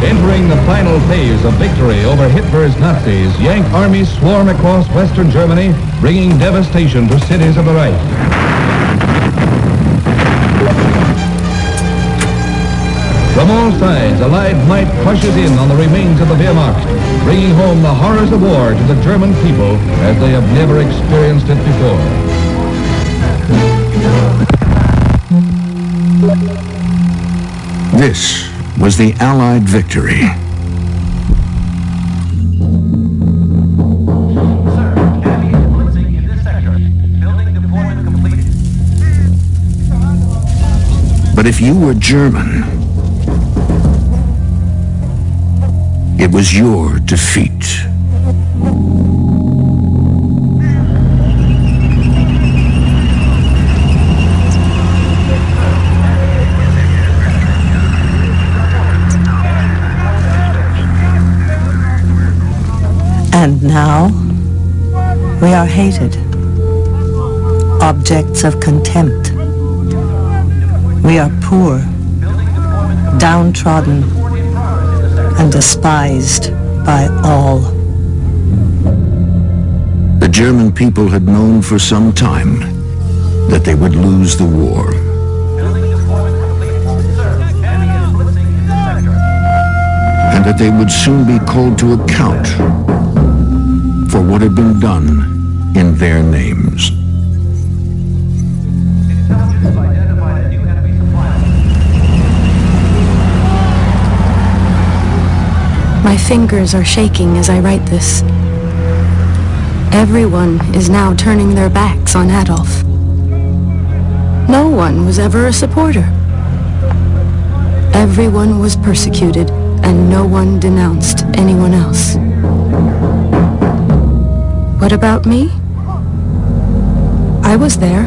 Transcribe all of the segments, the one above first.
Entering the final phase of victory over Hitler's Nazis, Yank armies swarm across western Germany, bringing devastation to cities of the Reich. From all sides, Allied might crushes in on the remains of the Wehrmacht, bringing home the horrors of war to the German people as they have never experienced it before. This was the Allied victory. But if you were German, it was your defeat. And now, we are hated, objects of contempt. We are poor, downtrodden, and despised by all. The German people had known for some time that they would lose the war. And that they would soon be called to account for what had been done in their names. My fingers are shaking as I write this. Everyone is now turning their backs on Adolf. No one was ever a supporter. Everyone was persecuted, and no one denounced anyone else. What about me? I was there.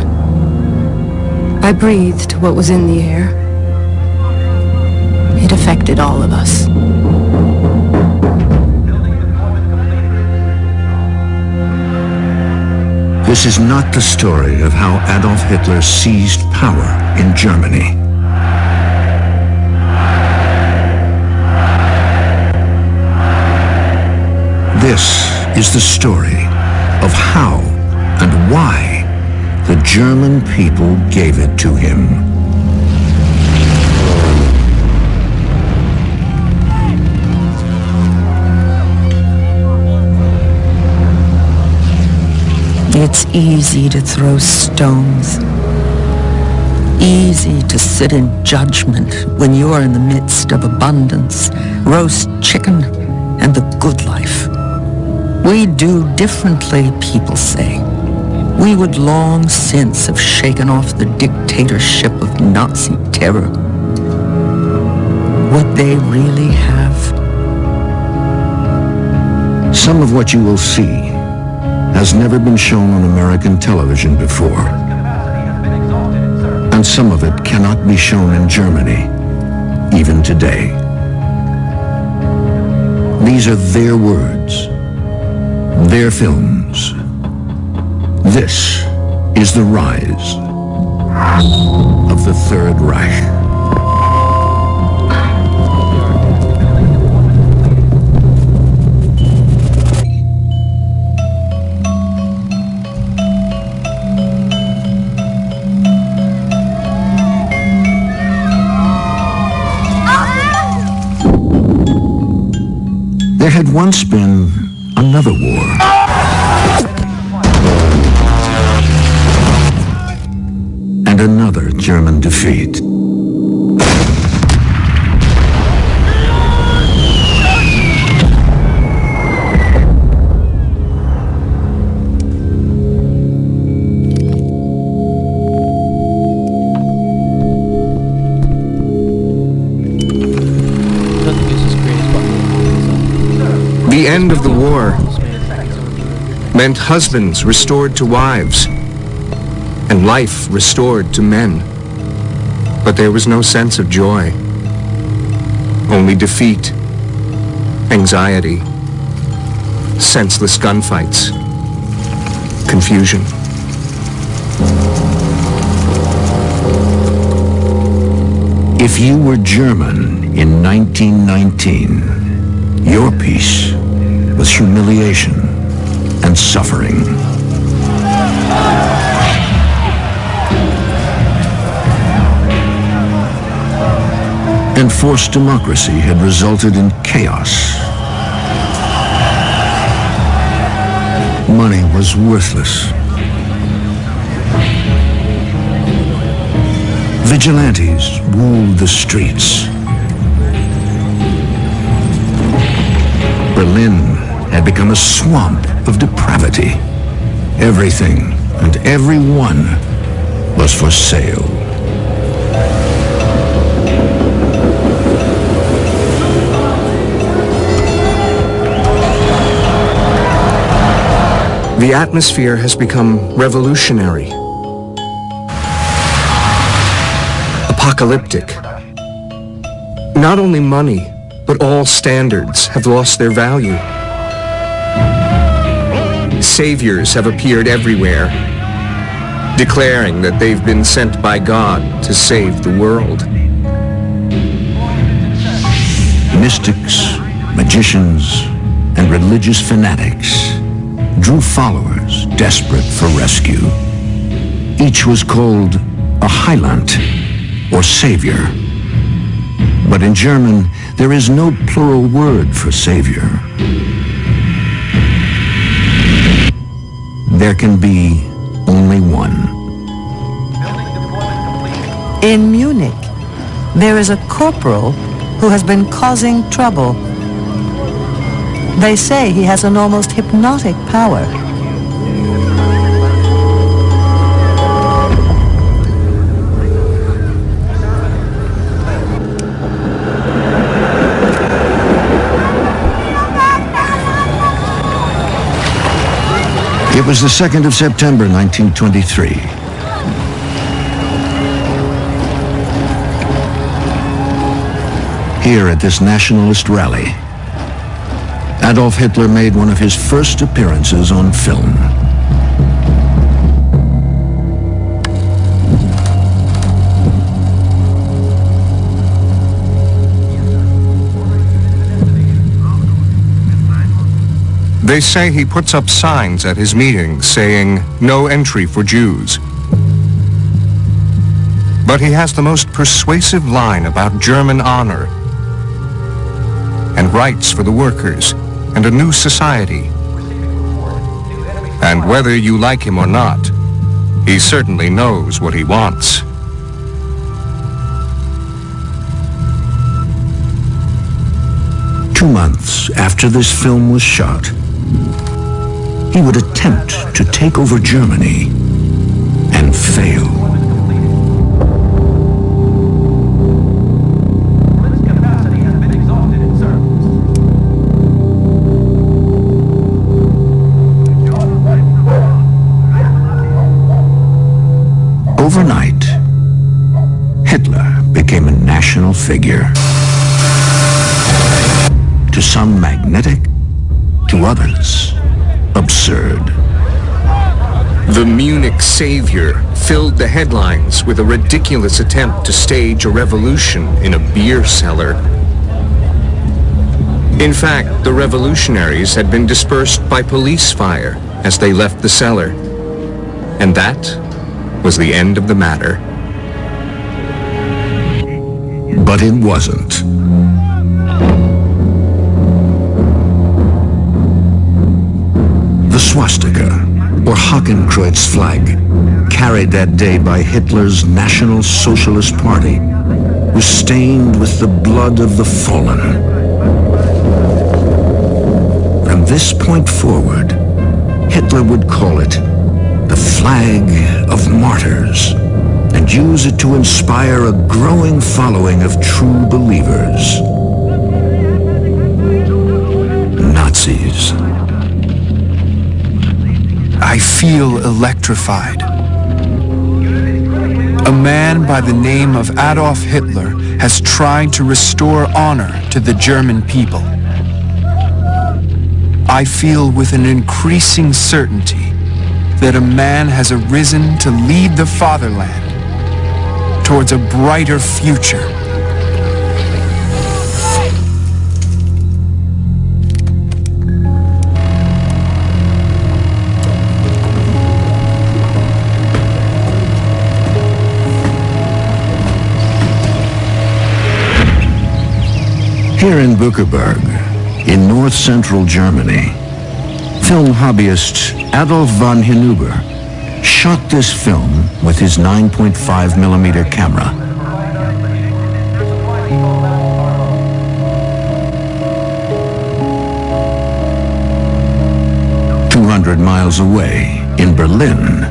I breathed what was in the air. It affected all of us. This is not the story of how Adolf Hitler seized power in Germany. This is the story of how and why the German people gave it to him. It's easy to throw stones. Easy to sit in judgment when you are in the midst of abundance, roast chicken, and the good life. We do differently, people say. We would long since have shaken off the dictatorship of Nazi terror. Would they really have? Some of what you will see has never been shown on American television before. And some of it cannot be shown in Germany, even today. These are their words, their films. This is the rise of the Third Reich. There had once been another war. And another German defeat. The end of the war meant husbands restored to wives and life restored to men. But there was no sense of joy, only defeat, anxiety, senseless gunfights, confusion. If you were German in 1919, your peace was humiliation and suffering. Enforced democracy had resulted in chaos. Money was worthless. Vigilantes ruled the streets. Berlin had become a swamp of depravity. Everything and everyone was for sale. The atmosphere has become revolutionary, apocalyptic. Not only money, but all standards have lost their value. Saviors have appeared everywhere, declaring that they've been sent by God to save the world. Mystics, magicians, and religious fanatics drew followers desperate for rescue. Each was called a Heiland, or savior. But in German, there is no plural word for savior. There can be only one. In Munich, there is a corporal who has been causing trouble. They say he has an almost hypnotic power. It was the 2nd of September, 1923. Here at this nationalist rally, Adolf Hitler made one of his first appearances on film. They say he puts up signs at his meetings saying, "No entry for Jews." But he has the most persuasive line about German honor and rights for the workers and a new society. And whether you like him or not, he certainly knows what he wants. Two months after this film was shot, he would attempt to take over Germany and fail. Overnight, Hitler became a national figure. To some magnetic, to others absurd. The Munich savior filled the headlines with a ridiculous attempt to stage a revolution in a beer cellar. In fact, the revolutionaries had been dispersed by police fire as they left the cellar. And that was the end of the matter. But it wasn't. The swastika, or Hakenkreuz flag, carried that day by Hitler's National Socialist Party, was stained with the blood of the fallen. From this point forward, Hitler would call it the flag of martyrs, and use it to inspire a growing following of true believers. Nazis. I feel electrified. A man by the name of Adolf Hitler has tried to restore honor to the German people. I feel with an increasing certainty that a man has arisen to lead the fatherland towards a brighter future. Here in Bückeburg, in north-central Germany, film hobbyist Adolf von Hinüber shot this film with his 9.5mm camera. Miles away, in Berlin,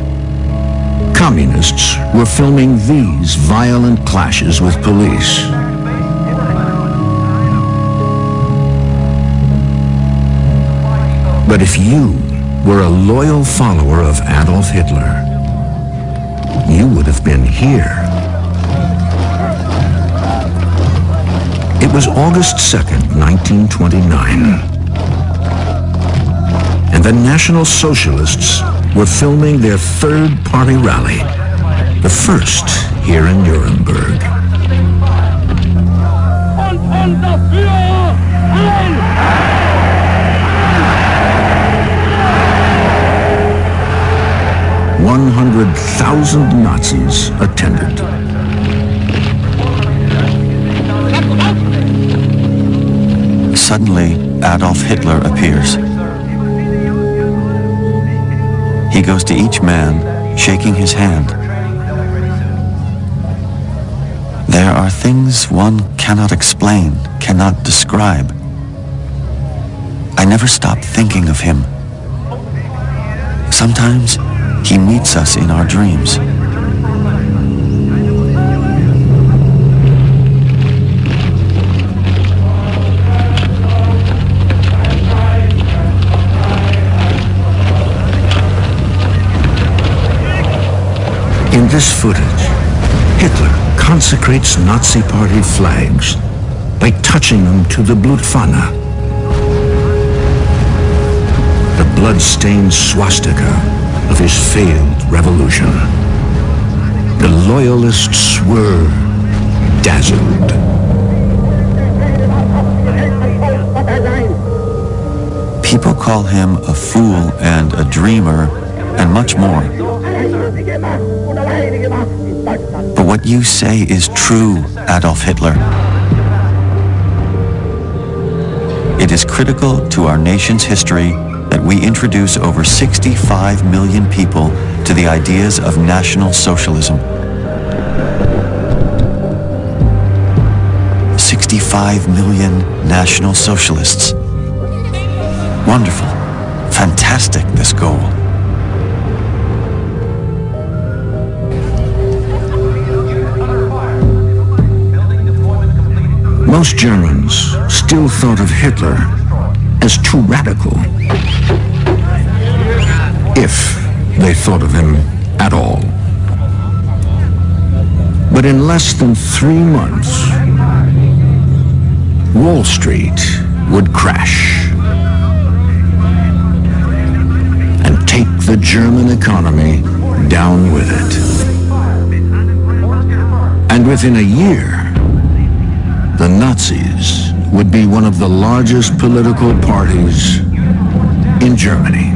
communists were filming these violent clashes with police. But if you were a loyal follower of Adolf Hitler, you would have been here. It was August 2nd, 1929. And the National Socialists were filming their third-party rally, the first here in Nuremberg. Und dafür ein! 100,000 Nazis attended. Suddenly, Adolf Hitler appears. He goes to each man, shaking his hand. There are things one cannot explain, cannot describe. I never stop thinking of him. Sometimes he meets us in our dreams. In this footage, Hitler consecrates Nazi Party flags by touching them to the Blutfahne, the blood-stained swastika of his failed revolution. The loyalists were dazzled. People call him a fool and a dreamer and much more. But what you say is true, Adolf Hitler. It is critical to our nation's history that we introduce over 65 million people to the ideas of National Socialism. 65 million National Socialists. Wonderful, fantastic, this goal. Most Germans still thought of Hitler as too radical, if they thought of him at all. But in less than 3 months, Wall Street would crash and take the German economy down with it. And within a year, the Nazis would be one of the largest political parties in Germany.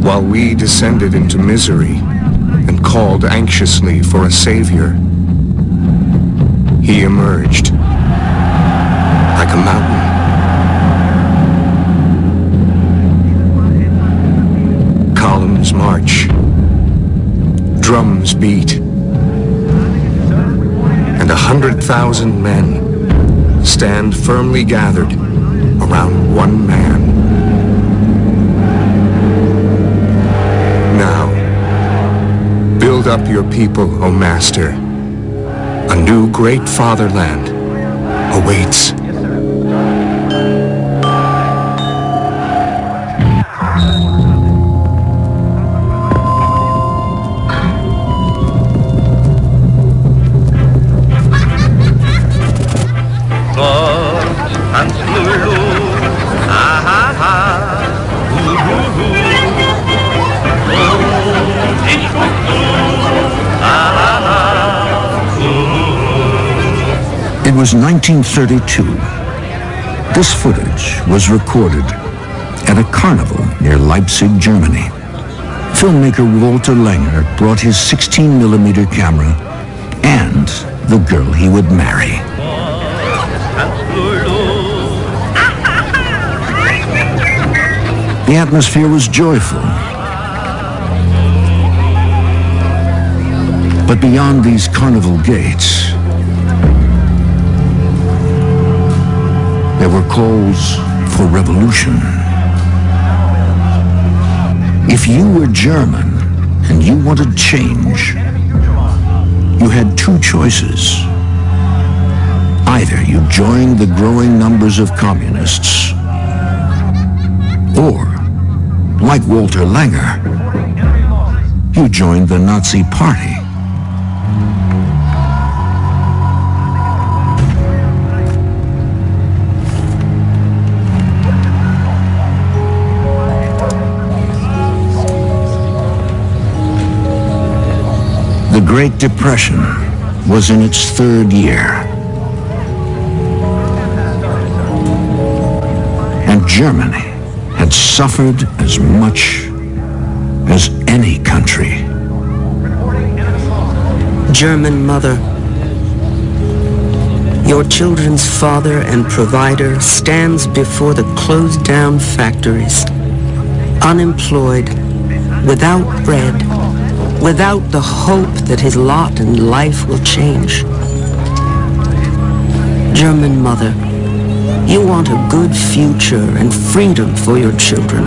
While we descended into misery and called anxiously for a savior, he emerged like a mountain. Columns march, drums beat, and 100,000 men stand firmly gathered around one man. Now, build up your people, O Master. A new great fatherland awaits. It was 1932. This footage was recorded at a carnival near Leipzig, Germany. filmmaker Walter Langer brought his 16mm camera and the girl he would marry. The atmosphere was joyful. But beyond these carnival gates, there were calls for revolution. If you were German and you wanted change, you had two choices. Either you joined the growing numbers of communists, or, like Walter Langer, you joined the Nazi Party. The Great Depression was in its third year, and Germany had suffered as much as any country. German mother, your children's father and provider stands before the closed-down factories, unemployed, without bread, without the hope that his lot and life will change. German mother, you want a good future and freedom for your children.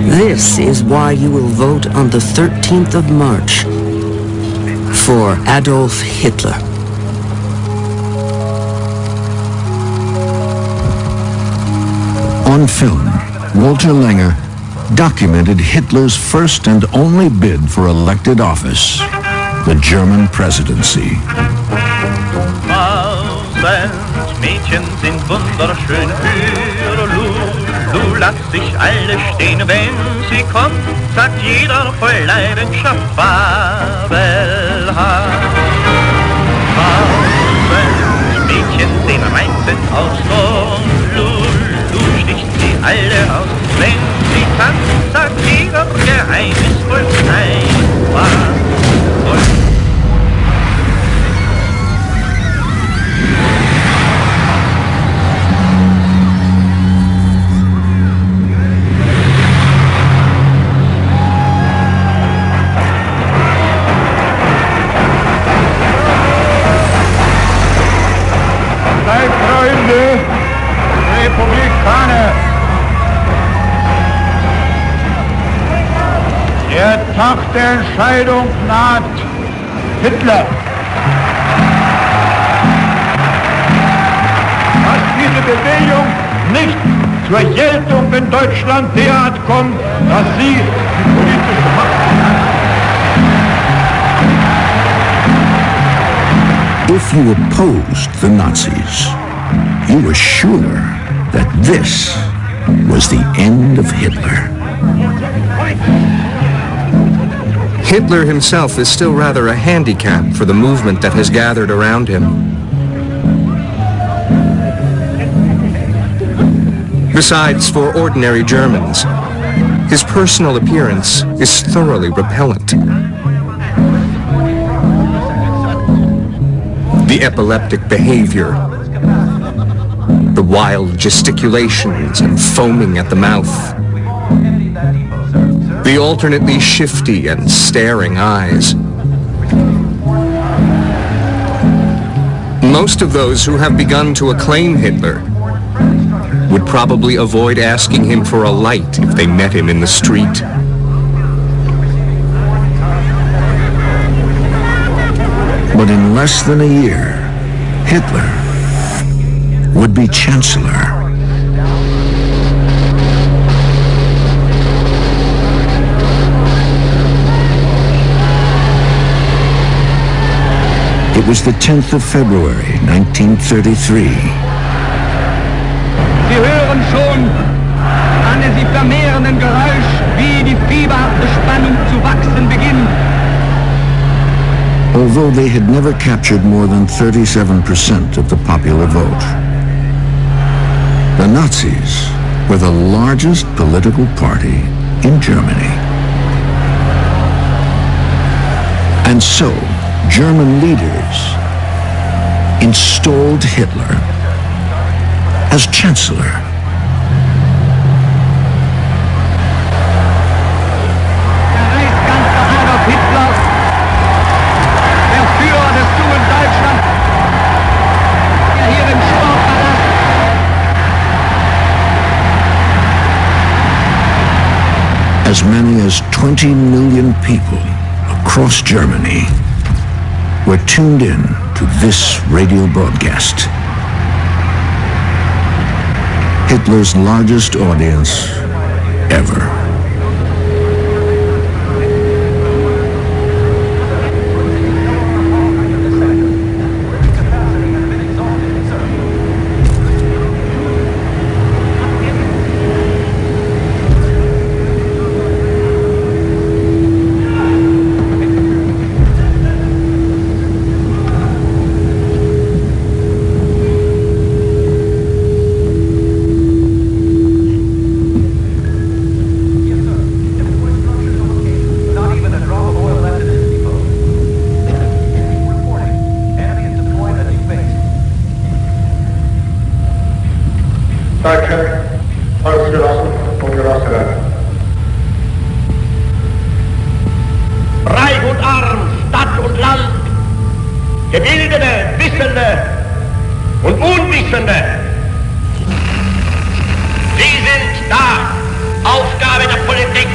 This is why you will vote on the 13th of March for Adolf Hitler. On film, Walter Langer documented Hitler's first and only bid for elected office, the German presidency. Mädchen sind wunderschön, höre Lulu, lass sich alle stehen, wenn sie kommt, sagt jeder voll Leidenschaft, fabelhaft. Mädchen sehen reizend aus, und Lulu sticht sie alle aus, wenn sie tanzt, sagt jeder geheimnisvoll, einfach. Der Tag der Entscheidung naht. Hitler. Dass diese Bewegung nicht zur Geltung in Deutschland derart kommt, dass sie die politische Macht hat. If you opposed the Nazis, you were sure that this was the end of Hitler. Hitler himself is still rather a handicap for the movement that has gathered around him. Besides, for ordinary Germans, his personal appearance is thoroughly repellent. The epileptic behavior, the wild gesticulations and foaming at the mouth, the alternately shifty and staring eyes. Most of those who have begun to acclaim Hitler would probably avoid asking him for a light if they met him in the street. But in less than a year, Hitler would be Chancellor. It was the 10th of February, 1933. Sie hören schon an sich vermehrenden Geräusch, wie die fieberhafte Spannung zu wachsen beginnt. Although they had never captured more than 37% of the popular vote, the Nazis were the largest political party in Germany. And so, German leaders installed Hitler as Chancellor. Der Reichskanzler Adolf Hitler, der Führer des jungen Deutschland, der hier im Sportpalast As many as 20 million people across Germany were tuned in to this radio broadcast. Hitler's largest audience ever. Reich und arm, Stadt und Land, Gebildete, Wissende und Unwissende. Sie sind da, Aufgabe der Politik.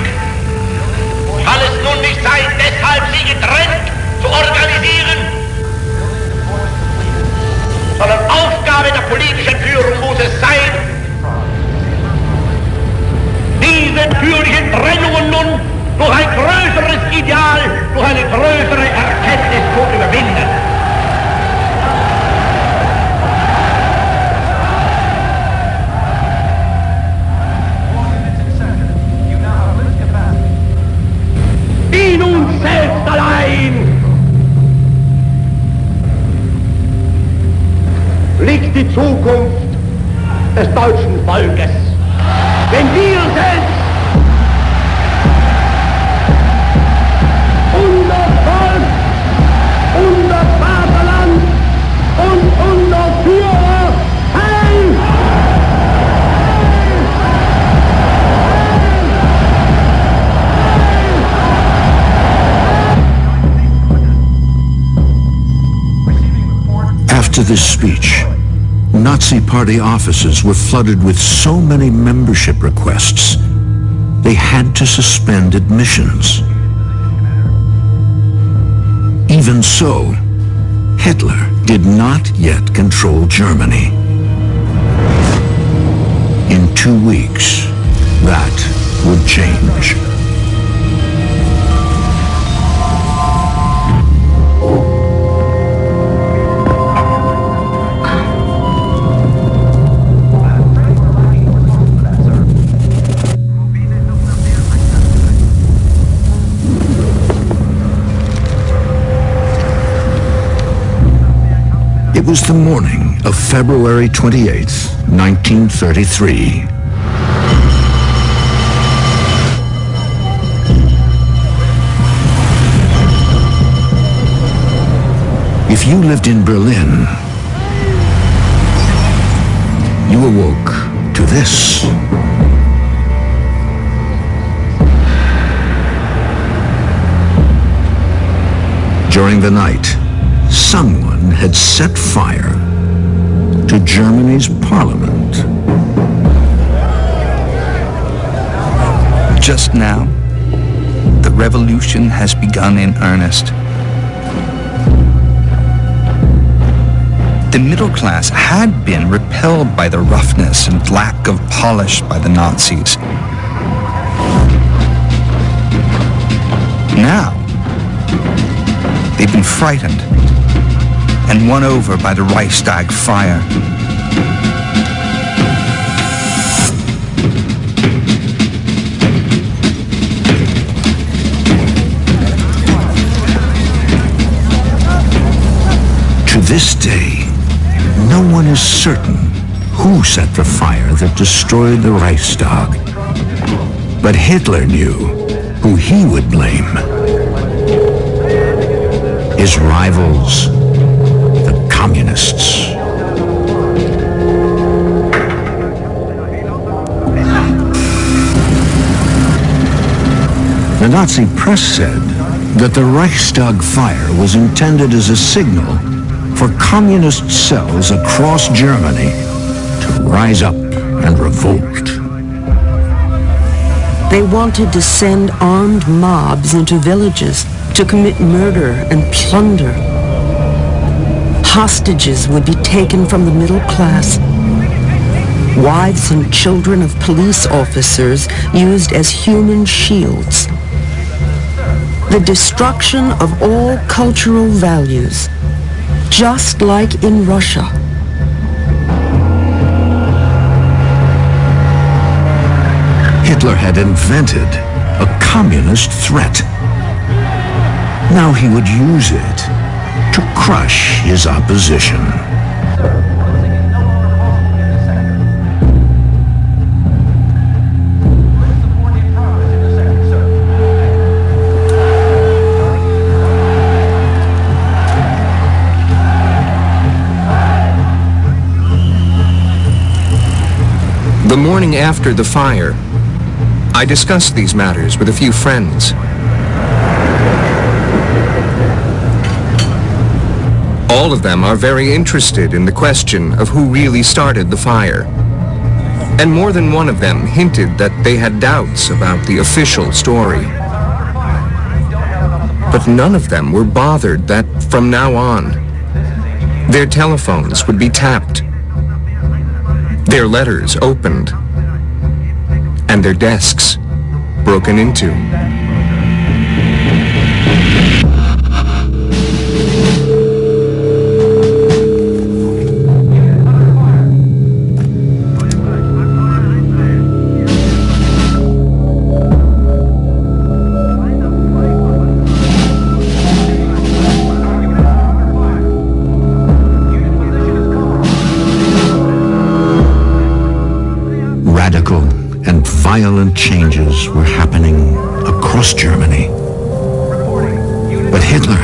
Kann es nun nicht sein, deshalb sie getrennt zu organisieren, sondern Aufgabe der politischen Führung muss es sein, diese natürlichen Trennungen nun durch ein größeres Ideal, durch eine größere Erkenntnis zu überwinden. In uns selbst allein liegt die Zukunft des deutschen Volkes. Wenn wir selbst unser Volk, unser Vaterland und unser Führer heil! After this speech, Nazi Party offices were flooded with so many membership requests, they had to suspend admissions. Even so, Hitler did not yet control Germany. In 2 weeks, that would change. It was the morning of February 28th, 1933. If you lived in Berlin, you awoke to this. During the night, someone had set fire to Germany's parliament. Just now, the revolution has begun in earnest. The middle class had been repelled by the roughness and lack of polish by the Nazis. Now, they've been frightened and won over by the Reichstag fire. To this day, no one is certain who set the fire that destroyed the Reichstag. But Hitler knew who he would blame. his rivals, the communists. The Nazi press said that the Reichstag fire was intended as a signal for communist cells across Germany to rise up and revolt. They wanted to send armed mobs into villages to commit murder and plunder. Hostages would be taken from the middle class. Wives and children of police officers used as human shields. The destruction of all cultural values, just like in Russia. Hitler had invented a communist threat. Now he would use it to crush his opposition. The morning after the fire, I discussed these matters with a few friends. All of them are very interested in the question of who really started the fire. And more than one of them hinted that they had doubts about the official story. But none of them were bothered that from now on, their telephones would be tapped, their letters opened, and their desks broken into. Radical and violent changes were happening across Germany. But Hitler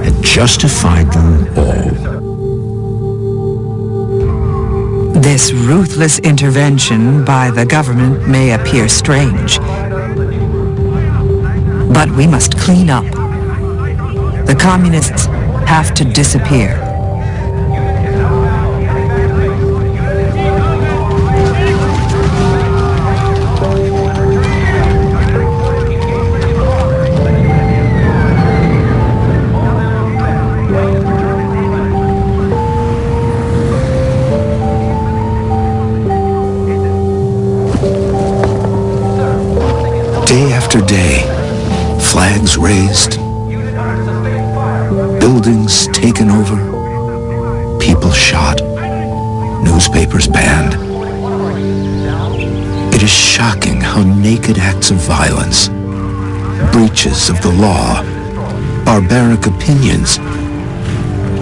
had justified them all. This ruthless intervention by the government may appear strange, but we must clean up. The communists have to disappear. Day after day, flags raised, buildings taken over, people shot, newspapers banned. It is shocking how naked acts of violence, breaches of the law, barbaric opinions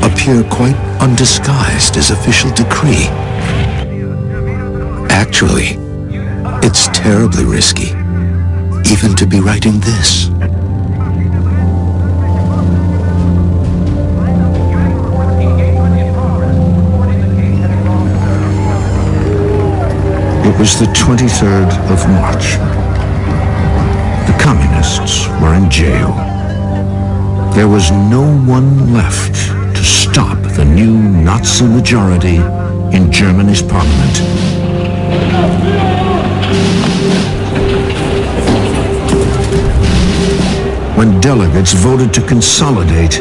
appear quite undisguised as official decree. Actually, it's terribly risky even to be writing this. It was the 23rd of March. The communists were in jail. There was no one left to stop the new Nazi majority in Germany's parliament. When delegates voted to consolidate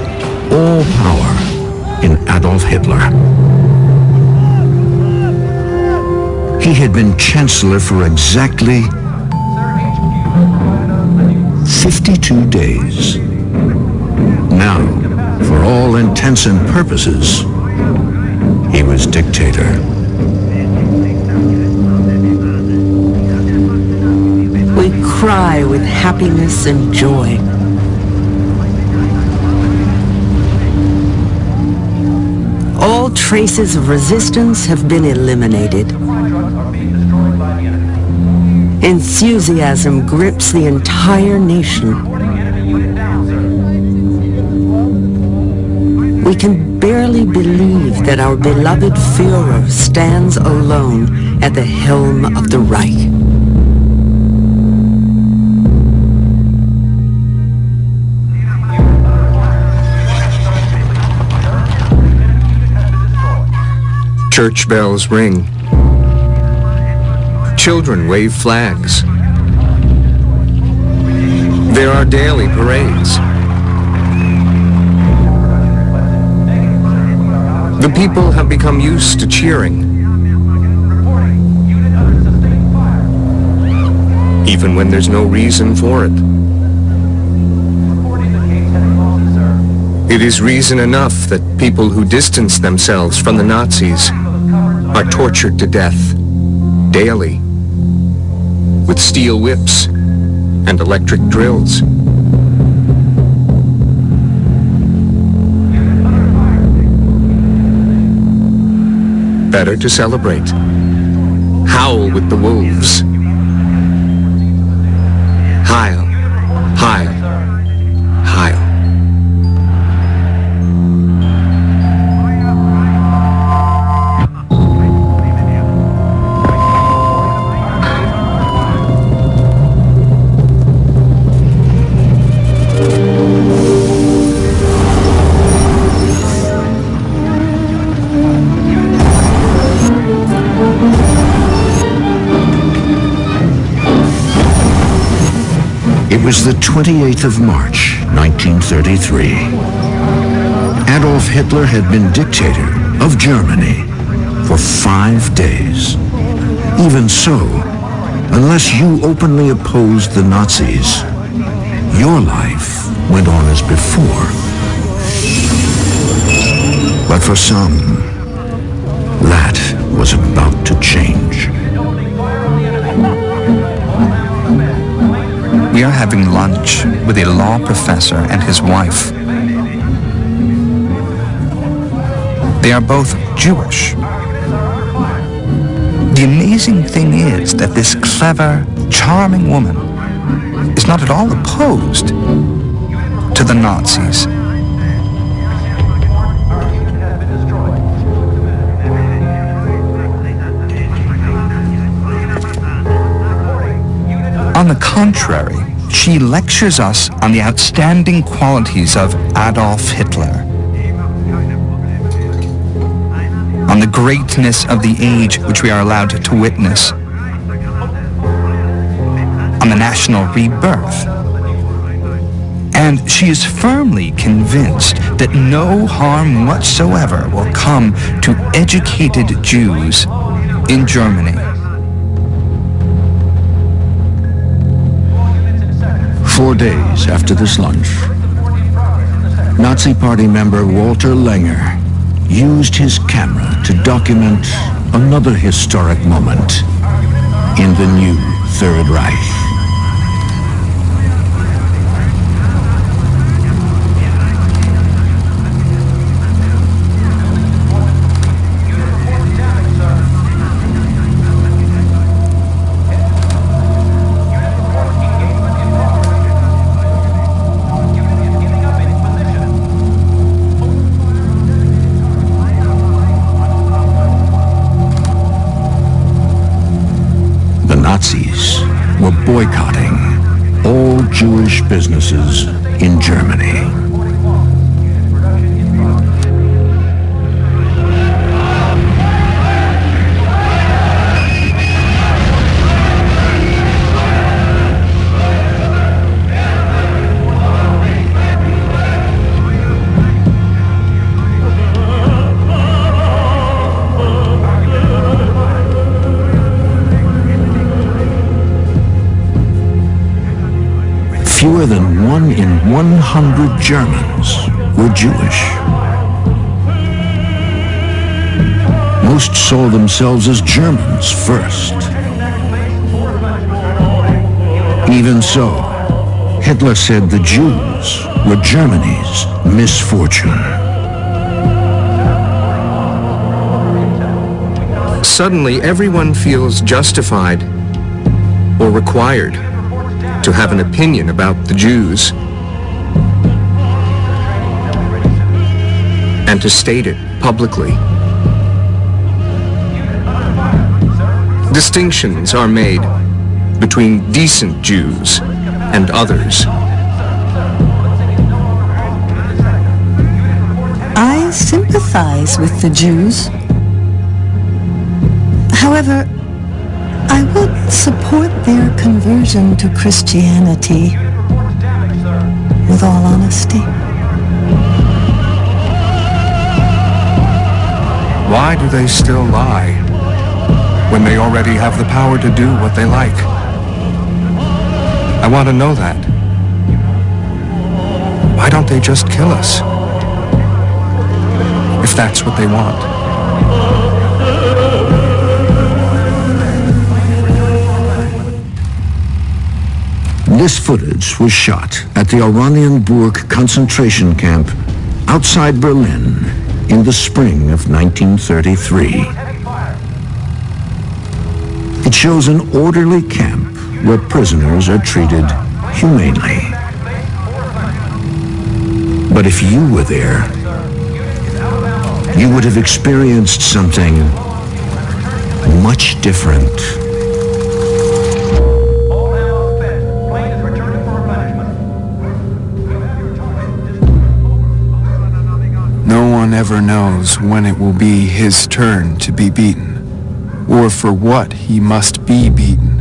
all power in Adolf Hitler. He had been chancellor for exactly 52 days. Now, for all intents and purposes, he was dictator. We cry with happiness and joy. All traces of resistance have been eliminated. Enthusiasm grips the entire nation. We can barely believe that our beloved Führer stands alone at the helm of the Reich. Church bells ring. Children wave flags. There are daily parades. The people have become used to cheering, even when there's no reason for it. It is reason enough that people who distance themselves from the Nazis are tortured to death daily with steel whips and electric drills. Better to celebrate. Howl with the wolves. Heil, Heil, Heil. It was the 28th of March, 1933. Adolf Hitler had been dictator of Germany for 5 days. Even so, unless you openly opposed the Nazis, your life went on as before. But for some, that was about to change. We are having lunch with a law professor and his wife. They are both Jewish. The amazing thing is that this clever, charming woman is not at all opposed to the Nazis. On the contrary, she lectures us on the outstanding qualities of Adolf Hitler, on the greatness of the age which we are allowed to witness, on the national rebirth. And she is firmly convinced that no harm whatsoever will come to educated Jews in Germany. 4 days after this lunch, Nazi Party member Walter Langer used his camera to document another historic moment in the new Third Reich. Nazis were boycotting all Jewish businesses in Germany. Fewer than 1 in 100 Germans were Jewish. Most saw themselves as Germans first. Even so, Hitler said the Jews were Germany's misfortune. Suddenly, everyone feels justified or required to have an opinion about the Jews. and to state it publicly. Distinctions are made between decent Jews and others. I sympathize with the Jews. However, I would support their conversion to Christianity with all honesty. Why do they still lie when they already have the power to do what they like? I want to know that. Why don't they just kill us? If that's what they want. This footage was shot at the Oranienburg concentration camp outside Berlin in the spring of 1933. It shows an orderly camp where prisoners are treated humanely. But if you were there, you would have experienced something much different. No one ever knows when it will be his turn to be beaten, or for what he must be beaten.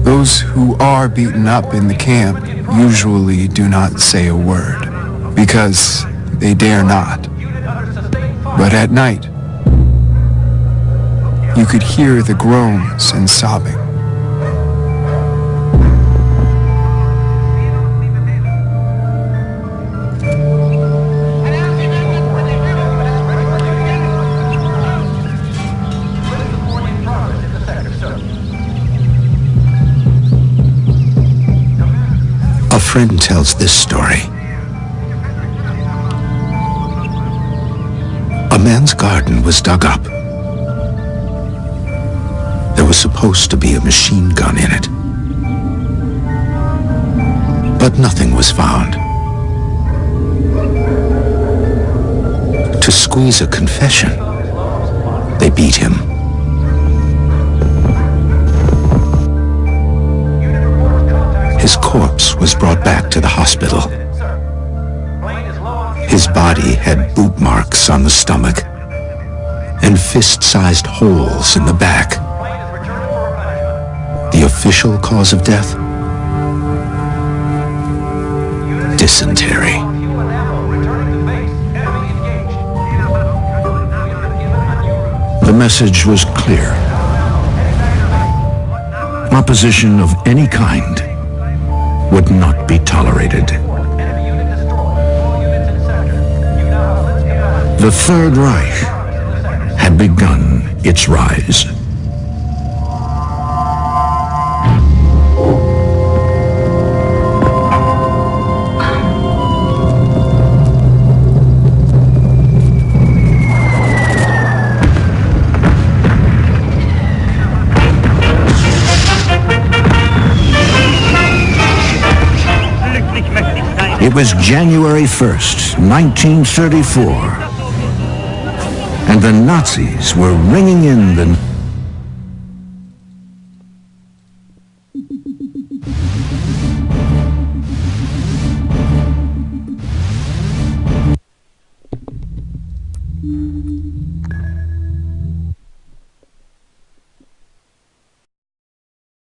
Those who are beaten up in the camp usually do not say a word, because they dare not. But at night, you could hear the groans and sobbing. A friend tells this story. A man's garden was dug up. There was supposed to be a machine gun in it. But nothing was found. To squeeze a confession, they beat him. His corpse was brought back to the hospital. His body had boot marks on the stomach and fist-sized holes in the back. The official cause of death? Dysentery. The message was clear. Opposition of any kind would not be tolerated. The Third Reich had begun its rise. It was January 1st, 1934, and the Nazis were ringing in the